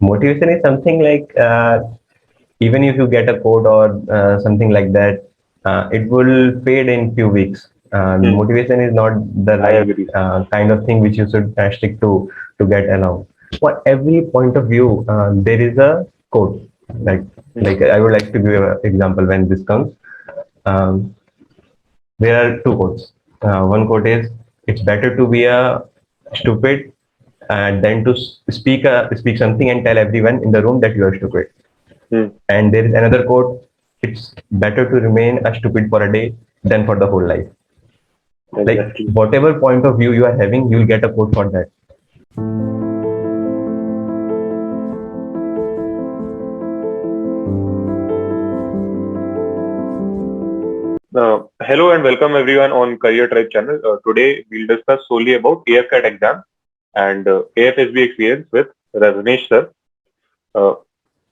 Motivation is something like even if you get a code or something like that, it will fade in few weeks. Hmm. Motivation is not the I right agree. kind of thing which you should stick to get along. For every point of view, there is a code. Like Hmm. like I would like to give an example when this comes. Um, there are two quotes. One quote is, "It's better to be a stupid than to speak something and tell everyone in the room that you are stupid." Hmm. And there is another quote: "It's better to remain a stupid for a day than for the whole life." Like Exactly. whatever point of view you are having, you'll get a quote for that. Hello and welcome everyone on Career Tribe channel. Today we'll discuss solely about AFCAT exam and AFSB experience with Ratnesh Sir. Uh,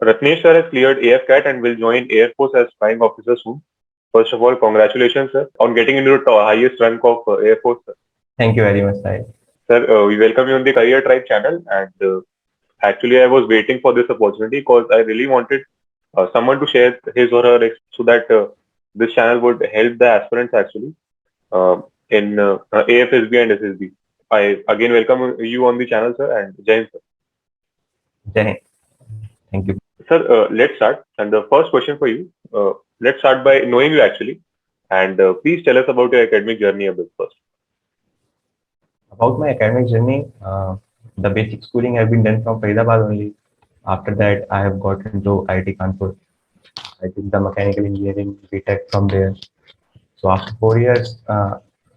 Ratnesh Sir has cleared AFCAT and will join Air Force as flying officer soon. First of all, congratulations, sir, on getting into the highest rank of Air Force. Sir, Thank you very much, Sai. We welcome you on the Career Tribe channel. And actually, I was waiting for this opportunity because I really wanted someone to share his or her so that this channel would help the aspirants actually in AFSB and SSB. I again welcome you on the channel, sir, and Jain, sir. Jai Hind. Thank you. Sir, let's start. And the first question for you, let's start by knowing you actually, and please tell us about your academic journey a bit first. About my academic journey, the basic schooling have been done from Faridabad only. After that, I have got into IIT Kanpur. I did the mechanical engineering BTech from there. So after 4 years,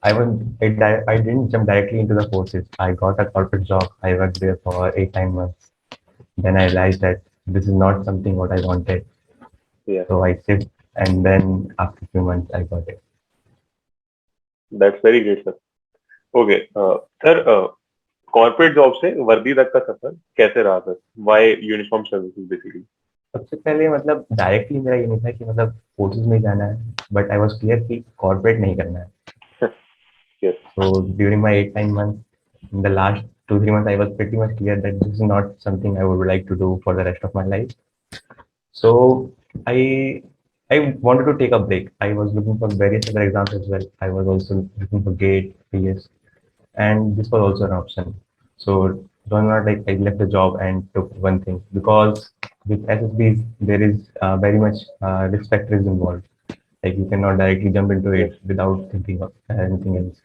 I didn't jump directly into the courses. I got a corporate job. I worked there for 8 9 months. Then I realized that this is not something what I wanted. Yeah, So I shift, and then after a few months, I got it. that's very great, sir. Okay, sir, corporate job से वर्दी तक का सफर कैसे रहा sir? Why uniform services basically? सबसे पहले मतलब डायरेक्टली मेरा ये नहीं था कि मतलब कोर्सेज में ही जाना है, बट आई वाज क्लियर कि कॉर्पोरेट नहीं करना है. Yes, So during my 8 9 months, in the last 2 3 months, I was pretty much clear that this is not something I would like to do for the rest of my life. So I I wanted to take a break. I was looking for various other exams as well. I was also looking for GATE, PS, and this was also an option. So it was not like I left the job and took one thing, because with SSBs there is very much risk factors involved. Like you cannot directly jump into yes, it without thinking of anything else.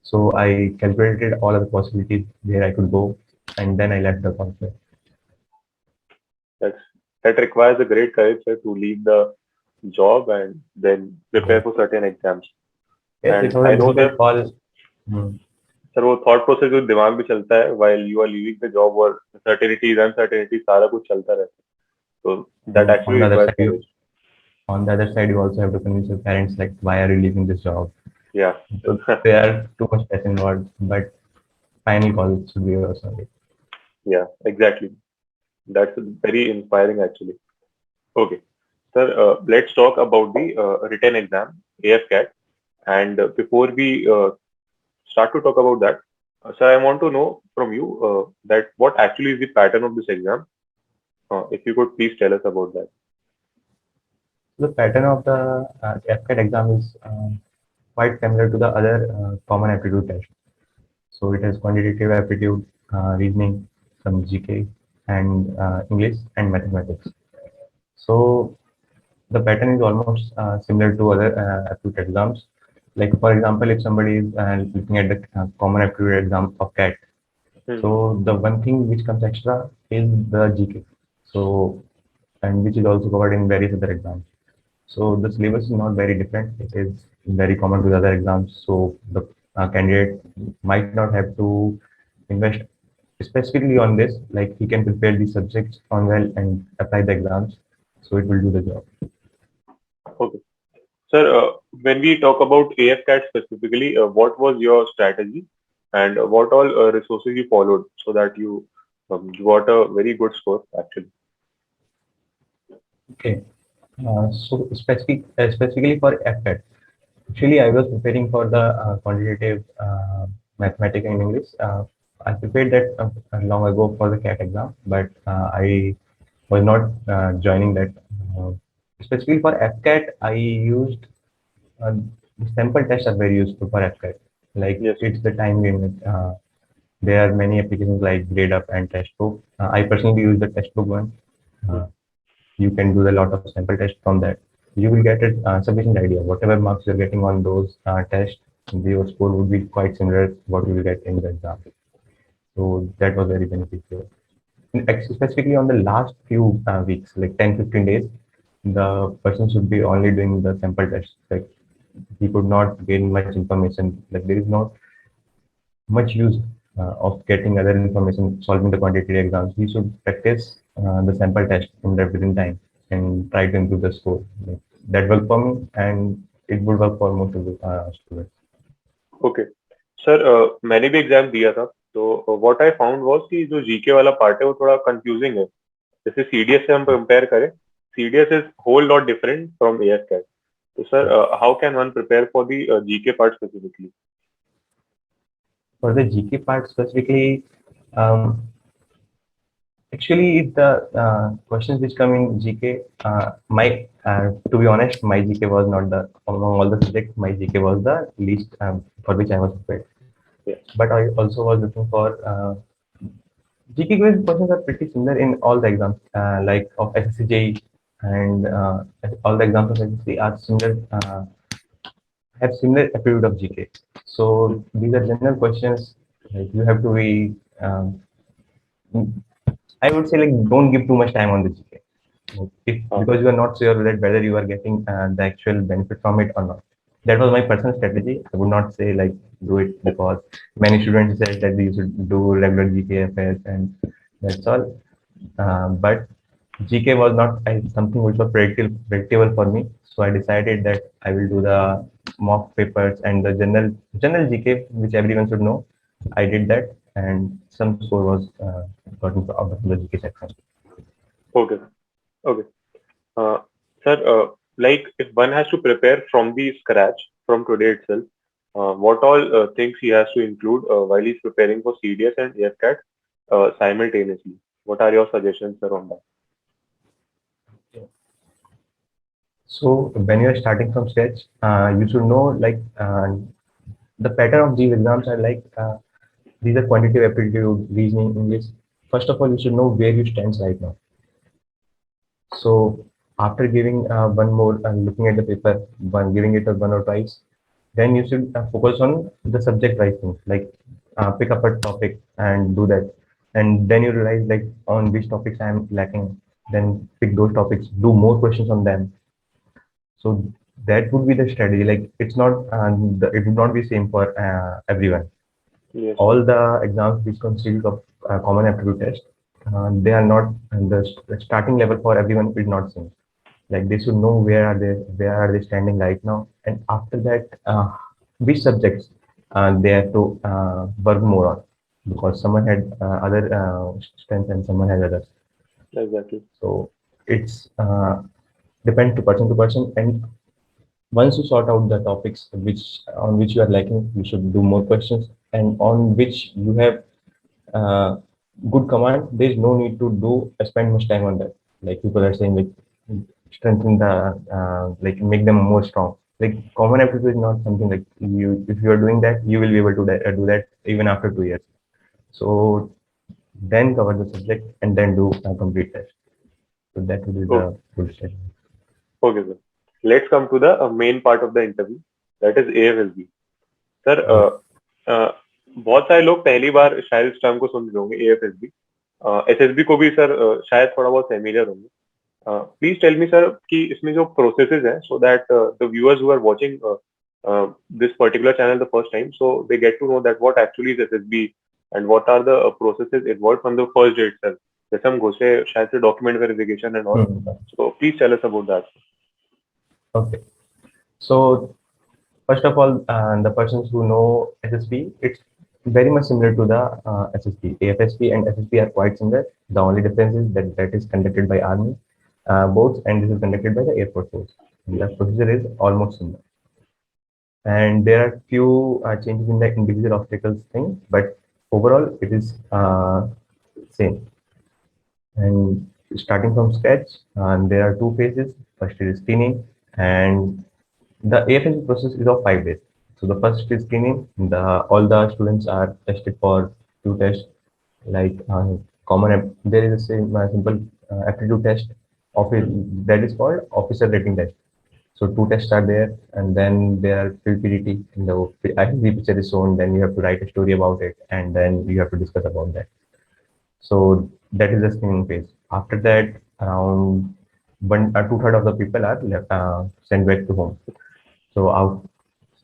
So I calculated all of the possibilities where I could go, and then I left the company. that's that requires a great courage, sir, to leave the job and then prepare Yes, for certain exams. yes, it And was I a know difficult that, call. Hmm. Sir वो thought process जो दिमाग में चलता है while you are leaving the job और certainties uncertainties सारा कुछ चलता रहता है. So that And actually requires courage. on the other side, you also have to convince your parents like, why are you leaving this job? Yeah. So there are too much stress involved, but final call should be yours only. Yeah, exactly. That's very inspiring actually. Okay. Sir, let's talk about the written exam, AFCAT. And before we start to talk about that, sir, I want to know from you that what actually is the pattern of this exam. If you could please tell us about that. The pattern of the AFCAT exam is quite similar to the other common aptitude test. So it has quantitative aptitude, reasoning, some GK, and English and mathematics. So the pattern is almost similar to other aptitude exams. Like for example, if somebody is looking at the common aptitude exam of CAT, Hmm. so the one thing which comes extra is the GK. So and which is also covered in various other exams. So the syllabus is not very different. It is very common to the other exams. So the candidate might not have to invest specifically on this. Like he can prepare the subjects on well and apply the exams. So it will do the job. Okay. Sir, when we talk about AFCAT specifically, what was your strategy and what all resources you followed so that you got a very good score actually? Okay. So specifically for FCAT, actually I was preparing for the quantitative mathematics and English. I prepared that long ago for the CAT exam, but I was not joining that. Uh, Specifically for AFCAT, I used the sample tests are very useful for AFCAT. Like Yes. it's the time limit. There are many applications like GradeUp and Textbook. I personally use the Textbook one. Hmm. Uh, you can do a lot of sample tests from that. You will get a sufficient idea. Whatever marks you're getting on those tests, your score would be quite similar to what you will get in the exam. So that was very beneficial. Specifically on the last few weeks, like 10-15 days, the person should be only doing the sample tests. Like he could not gain much information. Like there is not much use of getting other information, solving the quantitative exams. We should practice the sample test in the within time and try to improve the score. Like, that worked for me, and it would work for most of the students. Okay sir, मैंने भी exam दिया था, तो what I found was कि जो GK वाला part है वो थोड़ा कंफ्यूजिंग है। जैसे सीडीएस से हम कंपेयर करें, CDS is whole lot different from AFCAT. तो sir, how can one prepare for the GK part specifically? For the GK part specifically, actually, the questions which come in GK, my to be honest, my GK was not the among all the subjects. My GK was the least for which I was prepared. Yeah. But I also was looking for GK quiz questions are pretty similar in all the exams, like of SSC and all the exams of SSC are similar, have similar aptitude of GK. Hmm. So these are general questions. Like you have to be I would say like don't give too much time on the GK. Like, if हाँ. because you are not sure that whether you are getting the actual benefit from it or not. That was my personal strategy. I would not say like do it because many students said that you should do regular GK affairs and that's all. But GK was not something which was predictable for me. So I decided that I will do the mock papers and the general GK, which everyone should know. I did that, and some score was gotten out of the GK section. Okay. Okay. Uh, Sir, like if one has to prepare from the scratch from today itself, what all things he has to include while he's preparing for CDS and AFCAT simultaneously? What are your suggestions around that? So when you are starting from scratch, you should know like the pattern of these exams are like these are quantitative aptitude, reasoning, English. First of all, you should know where you stand right now. So after giving one more, looking at the paper, giving it a one or twice, then you should focus on the subject wise things, like pick up a topic and do that. And then you realize like on which topics I am lacking, then pick those topics, do more questions on them. So that would be the strategy. Like it's not, it would not be same for everyone. Yes, sir. All the exams which constitute of common aptitude test, they are not the starting level for everyone is not same. Like they should know where are they standing right now, and after that, which subjects they have to work more on, because someone had other strengths and someone has others. Exactly. So it's depend to person, and once you sort out the topics which on which you are lacking, you should do more questions, and on which you have uh, good command, there is no need to do spend much time on that. Like people are saying, like strengthen the like make them more strong. Like common aptitude is not something like you if you are doing that, you will be able to do that even after 2 years. So then cover the subject and then do a complete test. So that will be Oh, the full strategy. okay, sir. Let's come to the main part of the interview. That is AFSB. Sir, Yeah. बहुत सारे लोग पहली बार शायद इस term को सुन रहे होंगे, AFSB। SSB को भी सर शायद थोड़ा बहुत फेमिलियर होंगे। प्लीज टेल मी सर कि इसमें जो प्रोसेसेस हैं, so that the viewers who are watching this particular channel the first time, so they get to know that what actually is SSB and what are the processes involved from the first day itself. जैसे हम घुसे शायद से document verification and all. Hmm. So please tell us about that. Okay. So first of all, the persons who know SSB, it's very much similar to the SSB. AFSB and SSB are quite similar. The only difference is that that is conducted by Army boats and this is conducted by the Air Force boats. And the procedure is almost similar. And there are few changes in the individual obstacles thing, but overall, it is same. And starting from scratch, there are two phases. First is screening, and the AFSB process is of 5 days. So the first is screening. The all the students are tested for two tests, like there is a simple aptitude test office Hmm. that is called officer rating test. So two tests are there, and then there are field PDT. In the IFSB picture is shown. Then you have to write a story about it, and then you have to discuss about that. So that is the screening phase. After that, around two-third of the people are left, sent back to home. So out,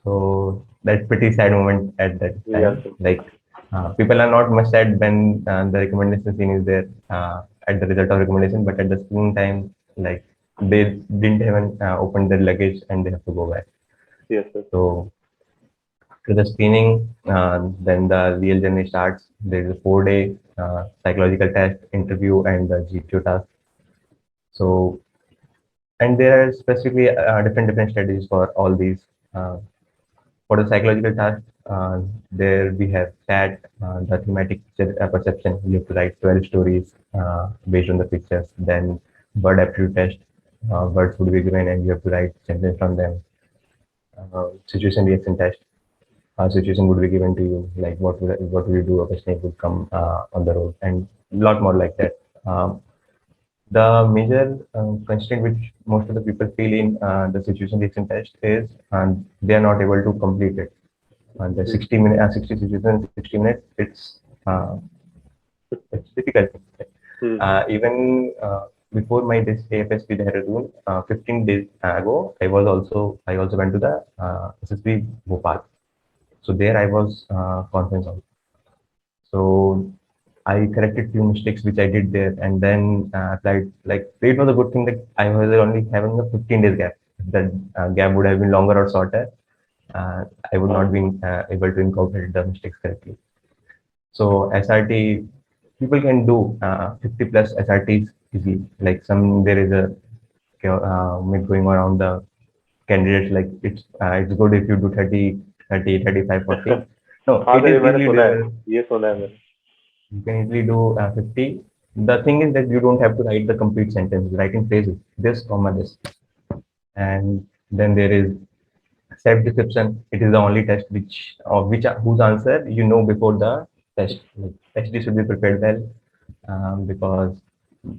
so that's pretty sad moment at that Yes, time. sir. Like people are not much sad when the recommendation scene is there at the result of recommendation, but at the screening time, like they didn't even open their luggage and they have to go back. Yes, sir. So to the screening, then the real journey starts. There is a 4 day psychological test, interview, and the GTO task. So, and there are specifically different strategies for all these. Uh, for the psychological task, there we have that the thematic perception. You have to write 12 stories based on the pictures. Then word aptitude test. Words would be given, and you have to write sentence from them. Situation reaction test. A situation would be given to you, like what will you do if a snake would come on the road, and a lot more like that. The major constraint which most of the people feel in the situation reaction test is they are not able to complete it. And the Hmm. 60 situations, 60 minutes, it's difficult. Hmm. Even before my this AFSP Dehradun, 15 days ago, I also went to the SSB Bhopal. So there I was conference on. So I corrected few mistakes which I did there, and then applied. Like it was a good thing that I was only having a 15 days gap. If that gap would have been longer or shorter, I would not be able to incorporate the mistakes correctly. So SRT, people can do 50 plus SRTs easily. Like some there is a myth going around the candidates, like it's good if you do 30, 30, 35, 40. No, हाँ it sir, ये is मैंने easily सुना है, doable. ये सुना है मैंने. You can easily do 50. The thing is that you don't have to write the complete sentence, writing phrases, this, comma, this. And then there is self-description. It is the only test whose answer you know before the test. Like, SD should be prepared well because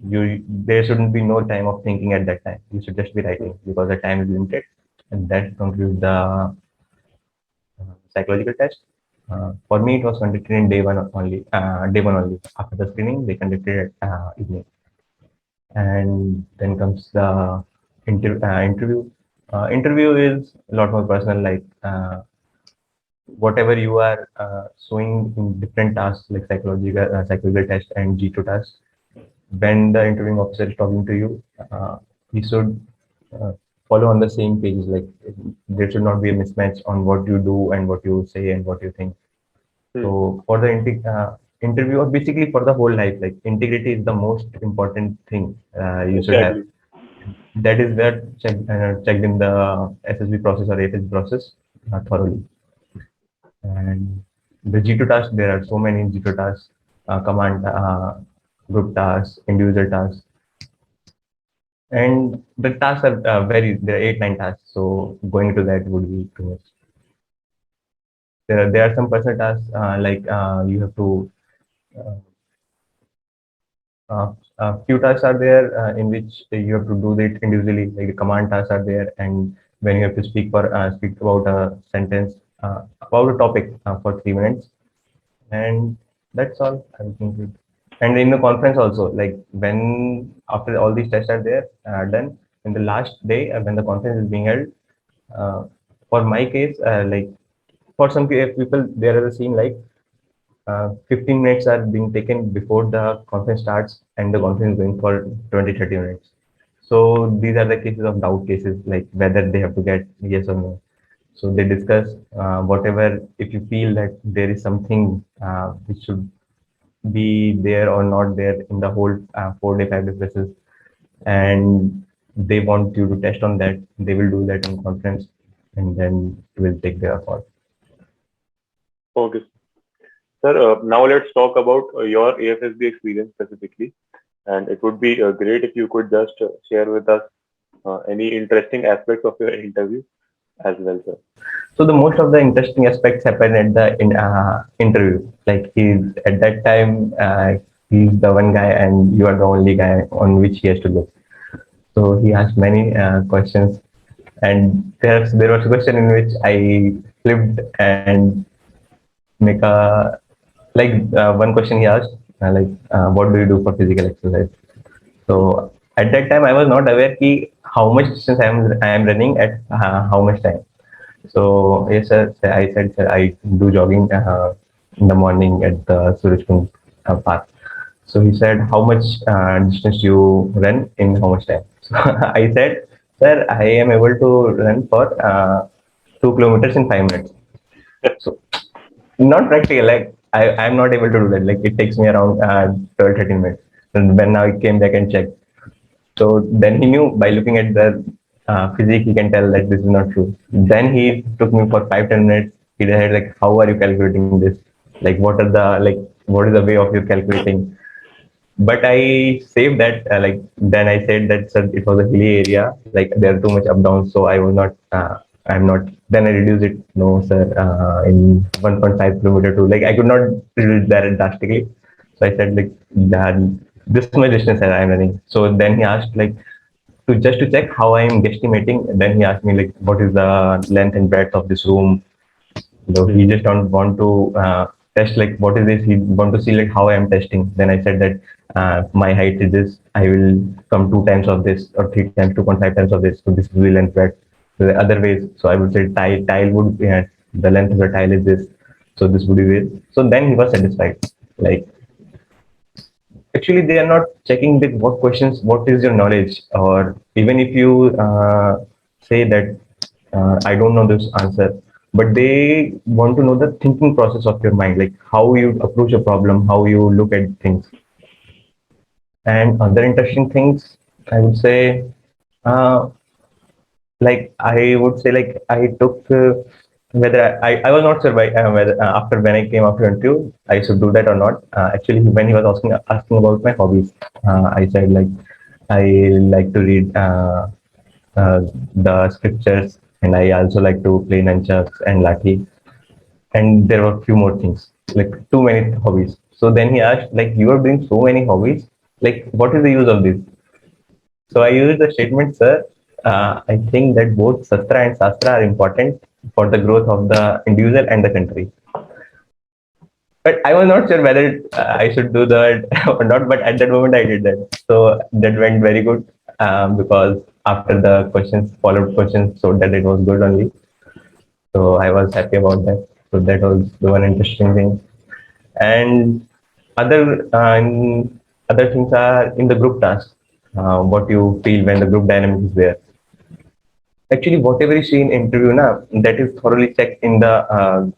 there shouldn't be no time of thinking at that time. You should just be writing because the time is limited. And that concludes the psychological test. For me, it was conducted in day one only. Day one only. After the screening, they conducted it evening, and then comes the interview. Interview is a lot more personal. Like whatever you are showing in different tasks, like psychological test and G2 tasks. When the interviewing officer is talking to you, he should uh, follow on the same pages. Like there should not be a mismatch on what you do and what you say and what you think. Hmm. So for the interview, or basically for the whole life, like integrity is the most important thing you should have. Exactly. That is where checked in the SSB process or AFSB process thoroughly. And the G2 tasks, there are so many G2 tasks, command, group tasks, individual tasks, and the tasks are very. There are 8, 9 tasks. So going into that would be too much. There are some personal tasks like you have to uh, few tasks are there in which you have to do it individually. Like the command tasks are there, and when you have to speak about a sentence about a topic for 3 minutes, and that's all I would conclude. And in the conference also, like when after all these tests are there done, in the last day when the conference is being held, uh, for my case, like for some people, there is a scene like 15 minutes are being taken before the conference starts and the conference is going for 20, 30 minutes. So these are the cases of doubt cases, like whether they have to get yes or no. So they discuss whatever, if you feel that there is something which should be there or not there in the whole 4 day, 5 day process, and they want you to test on that, they will do that in conference and then will take their call. Okay. Sir, now let's talk about your AFSB experience specifically. And it would be great if you could just share with us any interesting aspects of your interview as well, sir. So the most of the interesting aspects happen at the interview. Like he's at that time, he's the one guy, and you are the only guy on which he has to look. So he asked many questions, and there was a question in which I flipped and make a one question he asked, what do you do for physical exercise? So at that time, I was not aware ki how much distance I am running at how much time. So yes, sir. I said, sir, I do jogging in the morning at the Surajkund park. So he said, how much distance you run in how much time? So I said, sir, I am able to run for 2 kilometers in 5 minutes. So not practical. Like I'm not able to do that. Like it takes me around 12, 13 minutes. And when I came back and checked, so then he knew by looking at the physique, he can tell that this is not true. Then he took me for 5, 10 minutes. He said like, how are you calculating this? Like, what is the way of you calculating? But I saved that. Then I said that sir, it was a hilly area. Like there are too much up downs, so I was not. I'm not. Then I reduced it. No, sir, in 1.5 kilometer to like I could not reduce that drastically. So I said like that this much distance that I'm running. So then he asked like to check how I'm guesstimating. Then he asked me like what is the length and breadth of this room. So he just don't want to test like what is this. He want to see like how I am testing. Then I said that my height is this. I will come 2 times of this or 3 times, 2.5 times of this. So this will length breadth. So the other ways. So I would say tile would the length of the tile is this. So this would be this. So then he was satisfied. Like actually they are not checking with what questions, what is your knowledge, or even if you say that I don't know this answer, but they want to know the thinking process of your mind, like how you approach a problem, how you look at things. And other interesting things, I would say, uh, I would say like I took whether I was not sure by whether after when I came after interview I should do that or not. Actually, when he was asking about my hobbies, I said like I like to read the scriptures, and I also like to play nunchucks and lathi. And there were a few more things, like too many hobbies. So then he asked, like, you are doing so many hobbies, like, what is the use of this? So I used the statement, sir. I think that both Sastra and Sastra are important for the growth of the individual and the country. But I was not sure whether I should do that or not. But at that moment, I did that. So that went very good because after the questions, followed questions, showed that it was good only. So I was happy about that. So that was the one interesting thing. And other things are in the group tasks. What you feel when the group dynamic is there. Actually, whatever you see in interview, na, that is thoroughly checked in the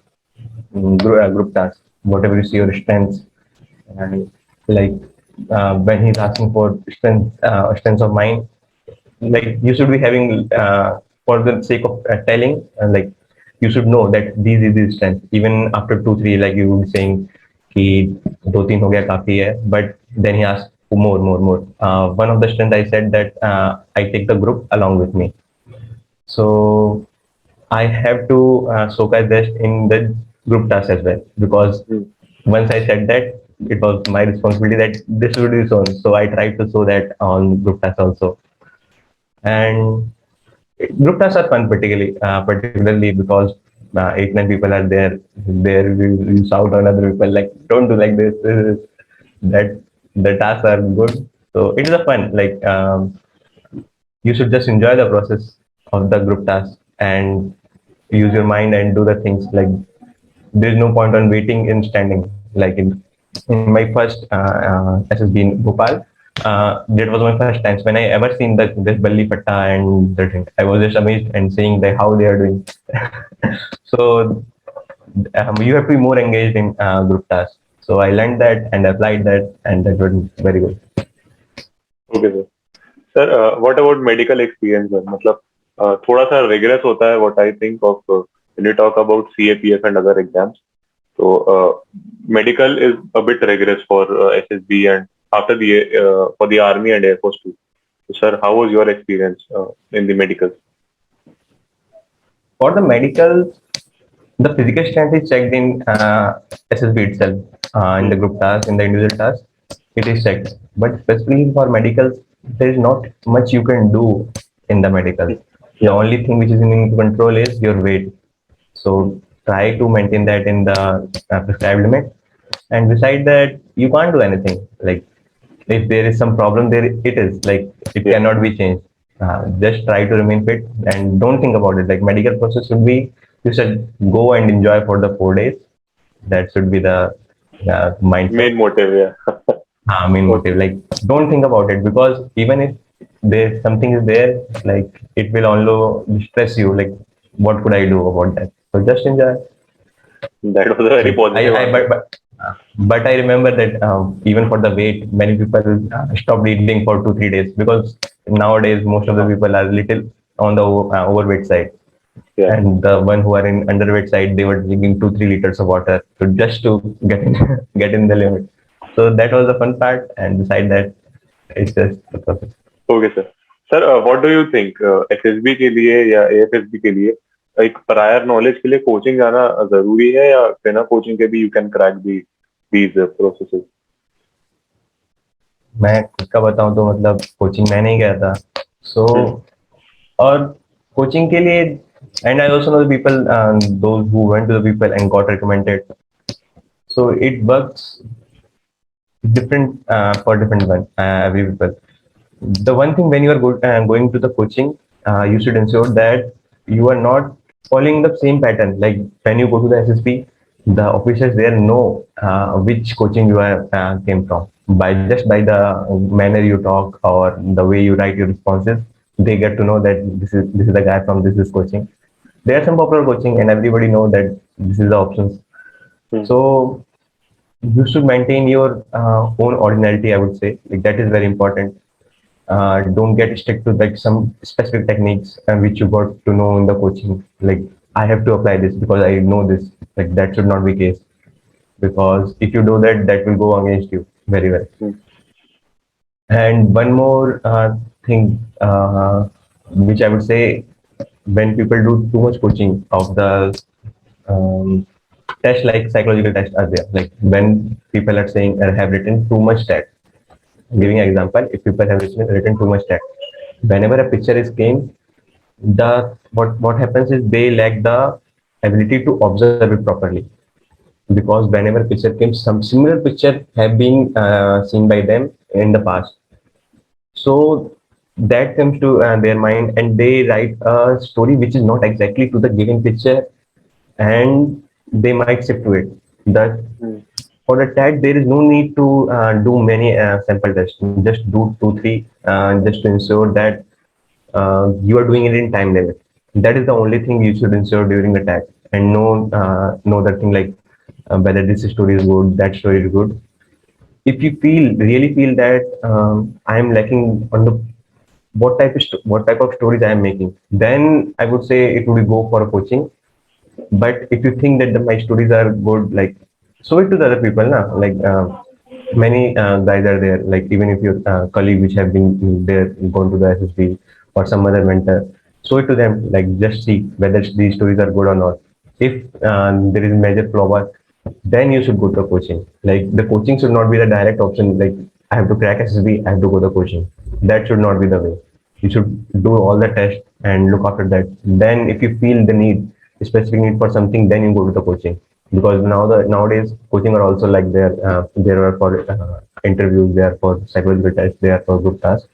group task. Whatever you see your strengths, and like when he's asking for strengths of mind, like you should be having for the sake of telling, like you should know that these is the strengths. Even after 2, 3, like you would be saying, कि दो तीन हो गया काफी है, but then he asked for more. One of the strengths I said that I take the group along with me. So I have to showcase this in the group task as well, because Hmm. once I said that, it was my responsibility that this would be shown. So I tried to show that on group task also. And group tasks are fun, particularly because 8, 9 people are there. There you shout on other people like, "Don't do like this." That the tasks are good. So it is a fun. You should just enjoy the process of the group task and use your mind and do the things. Like there's no point on waiting in standing. Like in my first SSB in Bhopal, that was my first time. So when I ever seen the this Balli Patta and the thing, I was just amazed and seeing that how they are doing. So you have to be more engaged in group tasks. So I learned that and applied that, and that was very good. Okay, sir. Sir, what about medical experience, sir? मतलब थोड़ा सा rigorous होता है what I think of when you talk about CAPF and other exams. So medical is a bit rigorous for SSB and after the for the army and air force too. So, sir, how was your experience in the medical? For the medical, the physical strength is checked in SSB itself, in Hmm. the group task, in the individual task, it is checked. But specifically for medicals, there is not much you can do in the medicals. The Yeah, only thing which is in control is your weight. So try to maintain that in the prescribed limit. And beside that, you can't do anything. Like if there is some problem, there it is. Like it yeah, cannot be changed. Just try to remain fit and don't think about it. Like medical process should be, you should go and enjoy for the 4 days. That should be the mindset. main motive. Yeah. Main Okay, motive. Like don't think about it because even if there something is there, like it will only stress you. Like what could I do about that? So just enjoy. that was a very Like positive I answer. but I remember that even for the weight, many people stopped eating for 2 3 days because nowadays most of the Uh-huh. people are little on the overweight side, Yeah, and the one who are in underweight side, they were drinking 2 3 liters of water to just to get in get in the limit. So that was the fun part, and beside that, it's just the process. Okay sir. Sir what do you think SSB के लिए या AFSB के लिए एक prior knowledge के लिए coaching जाना जरूरी है या बिना कोचिंग के भी you can crack the these processes? मैं खुद का बताऊं तो मतलब कोचिंग मैं नहीं गया था, सो और कोचिंग के लिए, and I also know the people, those who went to the people and got recommended. So it works different for different one, every people. The one thing when you are going to the coaching, you should ensure that you are not following the same pattern. Like when you go to the SSP, the officers there know which coaching you are came from by just by the manner you talk or the way you write your responses. They get to know that this is the guy from this is coaching. There are some popular coaching, and everybody know that this is the options. So you should maintain your own originality. I would say like that is very important. Don't get stuck to like some specific techniques which you got to know in the coaching. Like I have to apply this because I know this. Like that should not be case, because if you do that, that will go against you very well. And one more thing, which I would say, when people do too much coaching of the um, test, like psychological tests are there. Like when people are saying have written too much text. Giving an example, if people have written too much text, whenever a picture is came, the what happens is they lack the ability to observe it properly, because whenever picture came, some similar picture have been seen by them in the past. So that comes to their mind, and they write a story which is not exactly to the given picture, and they might stick to it. That for the tag, there is no need to do many sample tests. Just do 2 3 just to ensure that you are doing it in time limit. That is the only thing you should ensure during the tag, and no other thing like whether this story is good, that story is good. If you really feel that I am lacking on the what type of stories I am making, then I would say it would go for a coaching. But if you think that my stories are good, like show it to the other people, na? Like many guys are there. Like even if your colleague which have been there, gone to the SSB or some other mentor, show it to them. Like just see whether these stories are good or not. If there is major flaw, then you should go to coaching. Like the coaching should not be the direct option. Like I have to crack SSB, I have to go to coaching. That should not be the way. You should do all the tests and look after that. Then if you feel the need, specific need for something, then you go to the coaching. Because nowadays coaching are also like there are for interviews, they are for psychological tests, they are for group tasks.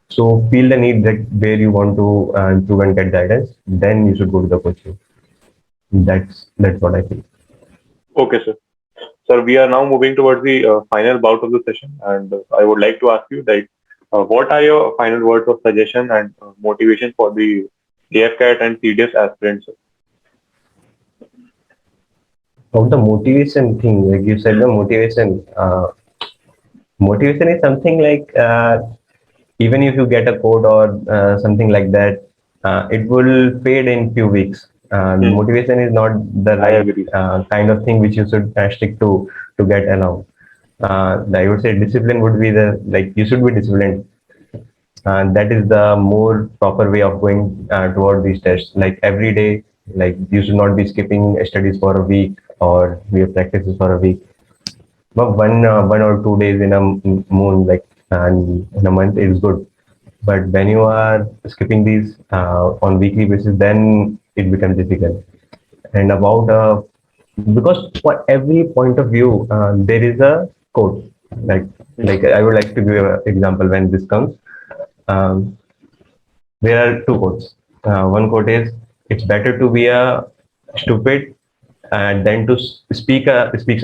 So feel the need that where you want to improve and get guidance, then you should go to the coaching. That's what I feel. Okay, sir. Sir, we are now moving towards the final bout of the session, and I would like to ask you that what are your final words of suggestion and motivation for the AFCAT and CDS aspirants? Of the motivation thing, like you said, the motivation is something like even if you get a code or something like that, it will fade in few weeks. Hmm. Motivation is not the I right agree. kind of thing which you should stick to get along. I would say discipline would be the like you should be disciplined. That is the more proper way of going toward these tests. Like every day, like you should not be skipping studies for a week or your practices for a week. But 1 or 2 days in a moon, like in a month, is good. But when you are skipping these on weekly basis, then it becomes difficult. And about because for every point of view, there is a quote. Like Hmm. like I would like to give an example when this comes. Um, there are two quotes. One quote is, "It's better to be a stupid than to speak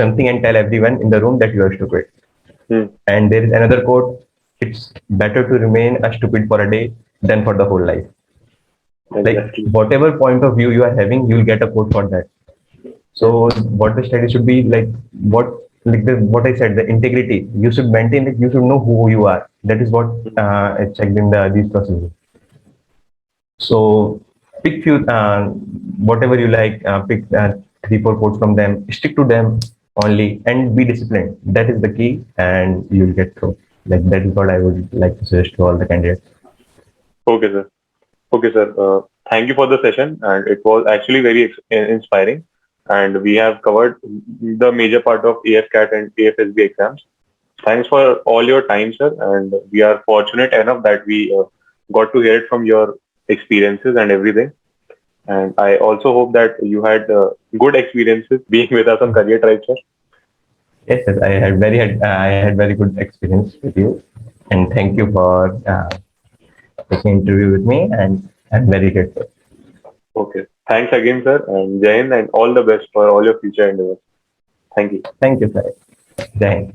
something and tell everyone in the room that you are stupid." Hmm. And there is another quote, "It's better to remain a stupid for a day than for the whole life." Like Exactly. whatever point of view you are having, you'll get a quote for that. Hmm. So what the study should be like, what I said, the integrity. You should maintain it. You should know who you are. That is what Hmm. I checked in these processes. So pick few, whatever you like, pick 3, 4 quotes from them, stick to them only, and be disciplined. That is the key, and you'll get through. Like that is what I would like to suggest to all the candidates. Okay, sir. Okay, sir. Thank you for the session, and it was actually very inspiring. And we have covered the major part of AFCAT and AFSB exams. Thanks for all your time, sir. And we are fortunate enough that we got to hear it from your experiences and everything. And I also hope that you had good experiences being with us on Career Tribe, sir. Yes, yes, I had very good experience with you, and thank you for taking interview with me, and I'm very grateful. Okay. Thanks again, sir. And Jain, and all the best for all your future endeavors. Thank you. Thank you, sir. Jai Hind.